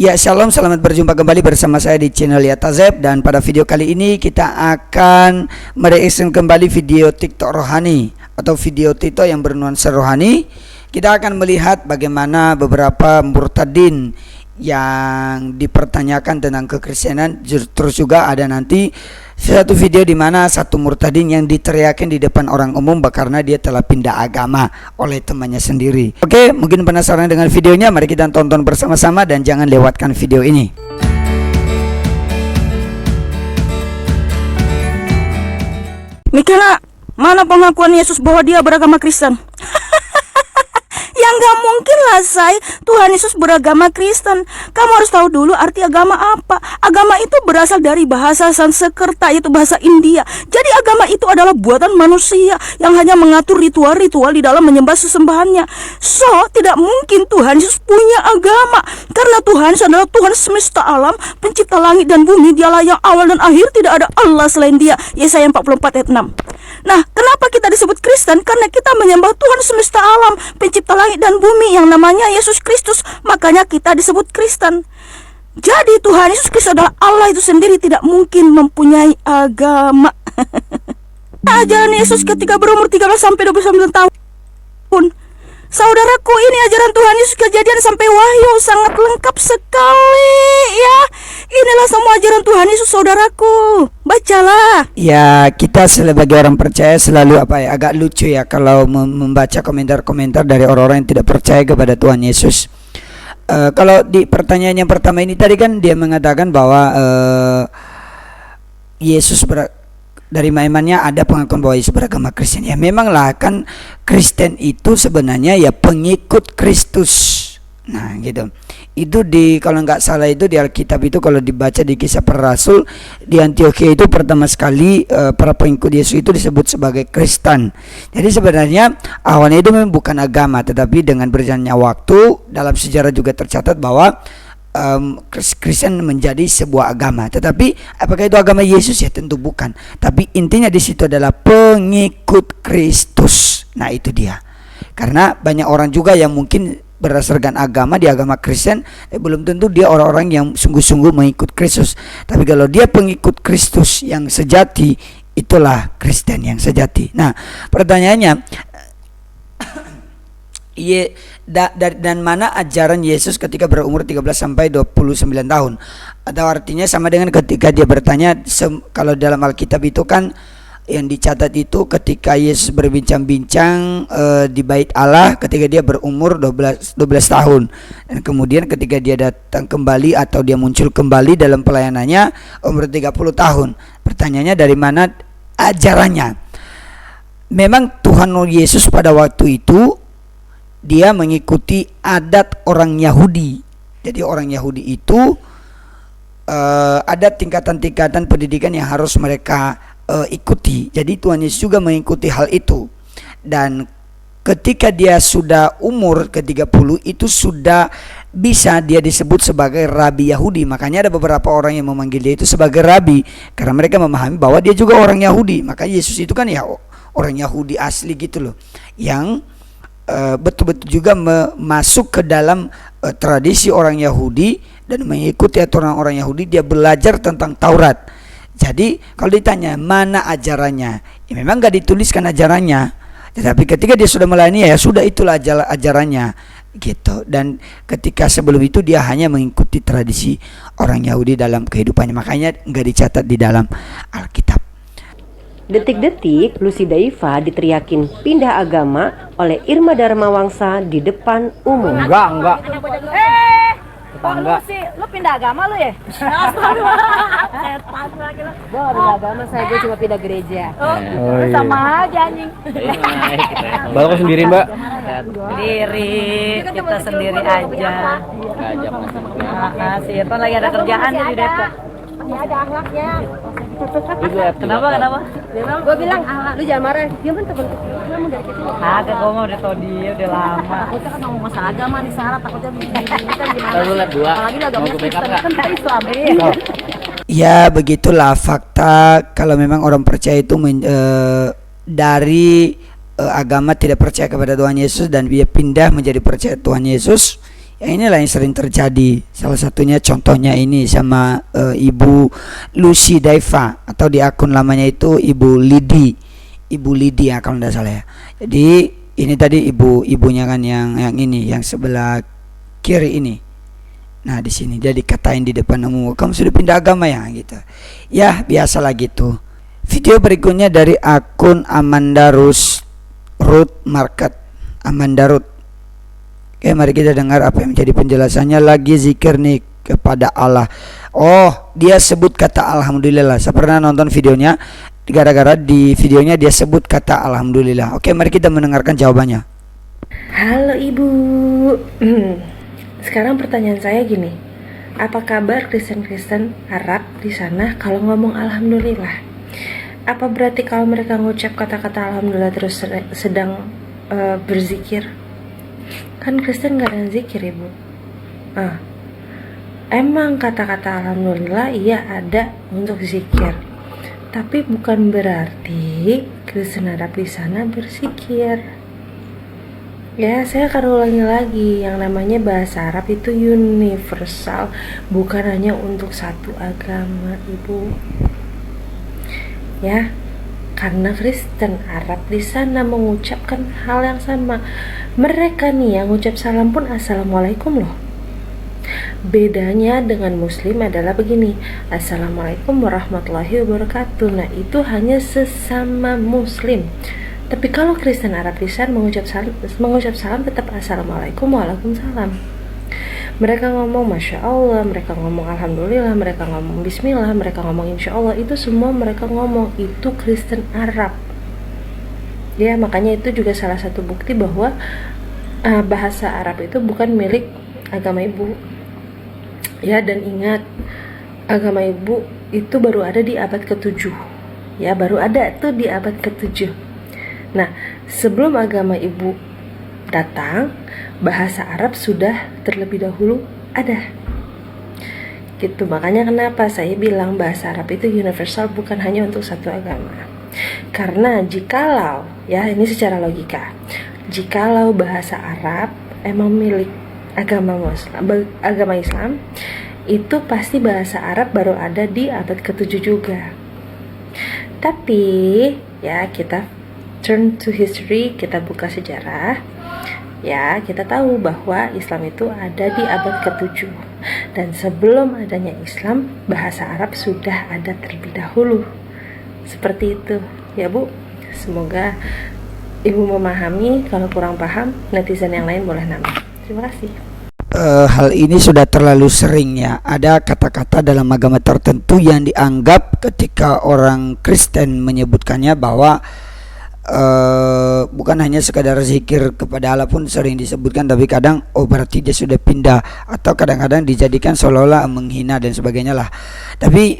Ya, shalom, selamat berjumpa kembali bersama saya di channel Yatazeb. Dan pada video kali ini kita akan mereaction kembali video TikTok rohani atau video TikTok yang bernuansa rohani. Kita akan melihat bagaimana beberapa murtadin yang dipertanyakan tentang kekristenan. Terus juga ada nanti satu video di mana satu murtadin yang diteriakin di depan orang umum karena dia telah pindah agama oleh temannya sendiri. Oke, mungkin penasaran dengan videonya? Mari kita tonton bersama-sama dan jangan lewatkan video ini. Mikela, mana pengakuan Yesus bahwa dia beragama Kristen? Yang gak mungkin lah, say. Tuhan Yesus beragama Kristen. Kamu harus tahu dulu arti agama apa. Agama itu berasal dari bahasa Sanskerta, yaitu bahasa India. Jadi agama itu adalah buatan manusia yang hanya mengatur ritual-ritual di dalam menyembah sesembahannya. So, tidak mungkin Tuhan Yesus punya agama. Karena Tuhan Yesus adalah Tuhan semesta alam, pencipta langit dan bumi. Dialah yang awal dan akhir, tidak ada Allah selain dia. Yesaya 44 ayat 6. Nah, kenapa kita disebut Kristen? Karena kita menyembah Tuhan semesta alam, pencipta langit dan bumi yang namanya Yesus Kristus. Makanya kita disebut Kristen. Jadi Tuhan Yesus Kristus adalah Allah itu sendiri, tidak mungkin mempunyai agama. Ajaran Yesus ketika berumur 13 sampai 29 tahun. Saudaraku, ini ajaran Tuhan Yesus Kejadian sampai Wahyu, sangat lengkap sekali ya. Inilah semua ajaran Tuhan Yesus, saudaraku. Bacalah. Ya, kita sebagai orang percaya selalu agak lucu ya kalau membaca komentar-komentar dari orang-orang yang tidak percaya kepada Tuhan Yesus. Kalau di pertanyaan yang pertama ini tadi kan dia mengatakan bahwa Yesus dari imannya ada pengakuan bahwa Yesus beragama Kristen. Ya memanglah, kan Kristen itu sebenarnya ya pengikut Kristus. Nah gitu. Itu kalau nggak salah itu di Alkitab itu kalau dibaca di Kisah Para Rasul, di Antioquia itu pertama sekali para pengikut Yesus itu disebut sebagai Kristen. Jadi sebenarnya awalnya itu memang bukan agama, tetapi dengan berjalannya waktu dalam sejarah juga tercatat bahwa Kristen menjadi sebuah agama. Tetapi apakah itu agama Yesus? Ya tentu bukan. Tapi intinya di situ adalah pengikut Kristus. Nah itu dia. Karena banyak orang juga yang mungkin berdasarkan agama di agama Kristen, belum tentu dia orang-orang yang sungguh-sungguh mengikut Kristus. Tapi kalau dia pengikut Kristus yang sejati, itulah Kristen yang sejati. Nah pertanyaannya, dan mana ajaran Yesus ketika berumur 13 sampai 29 tahun? Atau artinya sama dengan ketika dia bertanya, kalau dalam Alkitab itu kan yang dicatat itu ketika Yesus berbincang-bincang di bait Allah ketika dia berumur 12 tahun. Dan kemudian ketika dia datang kembali atau dia muncul kembali dalam pelayanannya umur 30 tahun. Pertanyaannya, dari mana ajarannya? Memang Tuhan Yesus pada waktu itu dia mengikuti adat orang Yahudi. Jadi orang Yahudi itu ada tingkatan-tingkatan pendidikan yang harus mereka ikuti. Jadi Tuhan Yesus juga mengikuti hal itu. Dan ketika dia sudah umur ke-30 itu sudah bisa dia disebut sebagai rabi Yahudi. Makanya ada beberapa orang yang memanggil dia itu sebagai rabi, karena mereka memahami bahwa dia juga orang Yahudi. Makanya Yesus itu kan ya orang Yahudi asli gitu loh, yang betul-betul juga masuk ke dalam tradisi orang Yahudi dan mengikuti aturan orang Yahudi. Dia belajar tentang Taurat. Jadi kalau ditanya mana ajarannya, ya memang gak dituliskan ajarannya, tetapi ketika dia sudah melayani ya sudah, itulah ajarannya gitu. Dan ketika sebelum itu dia hanya mengikuti tradisi orang Yahudi dalam kehidupannya, makanya gak dicatat di dalam Alkitab. Detik-detik, Lucy Daiva diteriakin pindah agama oleh Irma Darmawangsa di depan umum. Enggak. Lucy, lu pindah agama lu ya? Gue gak pindah agama, gue cuma pindah gereja. Oh, sama aja anjing. Mbak kok sendiri, Mbak? Sendiri, kita sendiri aja. Si Irfan lagi ada kerjaan di Depok. Masih ada akhlaknya. Kenapa? Gue bilang, lu jangan marah. Dia kan temen kamu dari kecil. Agak, gue mau udah tau dia, udah lama. Takutnya kan ngomong masalah agama nih, syarat takutnya begini kan gimana. Lalu lihat dua. Apalagi lu agamanya Kristen, kan kita Islam. Ya begitulah fakta. Kalau memang orang percaya itu dari agama tidak percaya kepada Tuhan Yesus dan dia pindah menjadi percaya Tuhan Yesus, Ya inilah yang sering terjadi. Salah satunya contohnya ini sama Ibu Lucy Daiva, atau di akun lamanya itu Ibu Lidi ya kalau tidak salah ya. Jadi ini tadi ibunya kan yang ini, yang sebelah kiri ini. Nah di sini dia dikatain di depan umum, kamu sudah pindah agama ya gitu. Ya biasalah gitu. Video berikutnya dari akun Amanda Ruth Market. Amanda Ruth. Oke, mari kita dengar apa yang menjadi penjelasannya. Lagi zikir nih kepada Allah. Oh, dia sebut kata alhamdulillah. Saya pernah nonton videonya, gara-gara di videonya dia sebut kata alhamdulillah. Oke, mari kita mendengarkan jawabannya. Halo Ibu. Sekarang pertanyaan saya gini. Apa kabar Kristen-Kristen Arab di sana kalau ngomong alhamdulillah? Apa berarti kalau mereka ngucap kata-kata alhamdulillah terus sedang berzikir? Kan Kristen gak ada zikir Ibu. Emang kata-kata alhamdulillah iya ada untuk zikir, tapi bukan berarti Kristen Arab di sana berzikir. Ya, saya akan ulangi lagi, yang namanya bahasa Arab itu universal, bukan hanya untuk satu agama Ibu. Ya, karena Kristen Arab di sana mengucapkan hal yang sama. Mereka nih yang ngucap salam pun assalamualaikum loh. Bedanya dengan Muslim adalah begini, assalamualaikum warahmatullahi wabarakatuh. Nah itu hanya sesama Muslim. Tapi kalau Kristen Arab di sana mengucap salam tetap assalamualaikum waalaikumsalam. Mereka ngomong masya Allah, mereka ngomong alhamdulillah, mereka ngomong bismillah, mereka ngomong insya Allah. Itu semua mereka ngomong, itu Kristen Arab. Ya, makanya itu juga salah satu bukti bahwa bahasa Arab itu bukan milik agama Ibu. Ya, dan ingat, agama Ibu itu baru ada di abad ke-7. Ya, baru ada tuh di abad ke-7. Nah, sebelum agama Ibu datang, bahasa Arab sudah terlebih dahulu ada. Gitu, makanya kenapa saya bilang bahasa Arab itu universal, bukan hanya untuk satu agama. Karena jikalau, ya ini secara logika, jikalau bahasa Arab emang milik agama Islam, itu pasti bahasa Arab baru ada di abad ke-7 juga. Tapi ya kita turn to history, kita buka sejarah. Ya, kita tahu bahwa Islam itu ada di abad ke-7. Dan sebelum adanya Islam, bahasa Arab sudah ada terlebih dahulu. Seperti itu, ya Bu. Semoga Ibu memahami. Kalau kurang paham, netizen yang lain boleh nambah. Terima kasih. Hal ini sudah terlalu sering ya. Ada kata-kata dalam agama tertentu yang dianggap ketika orang Kristen menyebutkannya bahwa bukan hanya sekadar zikir kepada Allah pun sering disebutkan, tapi kadang berarti dia sudah pindah, atau kadang-kadang dijadikan seolah-olah menghina dan sebagainya lah. Tapi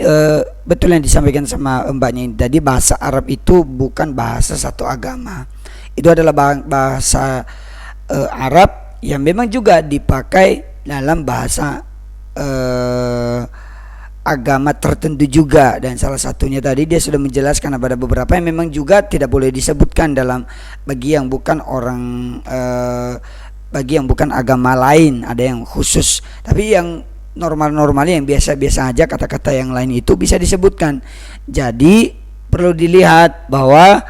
betul yang disampaikan sama mbaknya ini tadi, bahasa Arab itu bukan bahasa satu agama. Itu adalah bahasa Arab yang memang juga dipakai dalam bahasa agama tertentu juga, dan salah satunya tadi dia sudah menjelaskan pada beberapa yang memang juga tidak boleh disebutkan dalam bagi yang bukan agama lain, ada yang khusus. Tapi yang normal-normalnya, yang biasa-biasa aja, kata-kata yang lain itu bisa disebutkan. Jadi perlu dilihat bahwa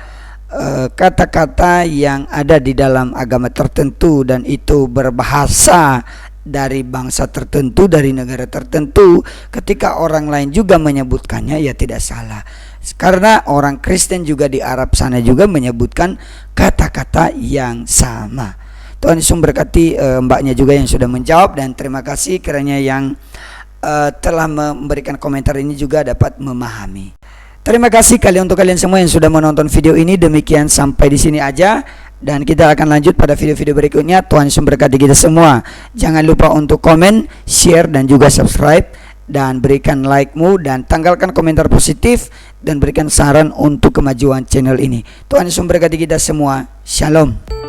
kata-kata yang ada di dalam agama tertentu dan itu berbahasa dari bangsa tertentu, dari negara tertentu, ketika orang lain juga menyebutkannya, ya tidak salah. Karena orang Kristen juga di Arab sana juga menyebutkan kata-kata yang sama. Tuhan Yesus memberkati mbaknya juga yang sudah menjawab, dan terima kasih kiranya yang telah memberikan komentar ini juga dapat memahami. Terima kasih untuk kalian semua yang sudah menonton video ini. Demikian sampai di sini aja, dan kita akan lanjut pada video-video berikutnya. Tuhan Yesus memberkati kita semua. Jangan lupa untuk komen, share, dan juga subscribe, dan berikan like-mu, dan tanggalkan komentar positif, dan berikan saran untuk kemajuan channel ini. Tuhan Yesus memberkati kita semua. Shalom.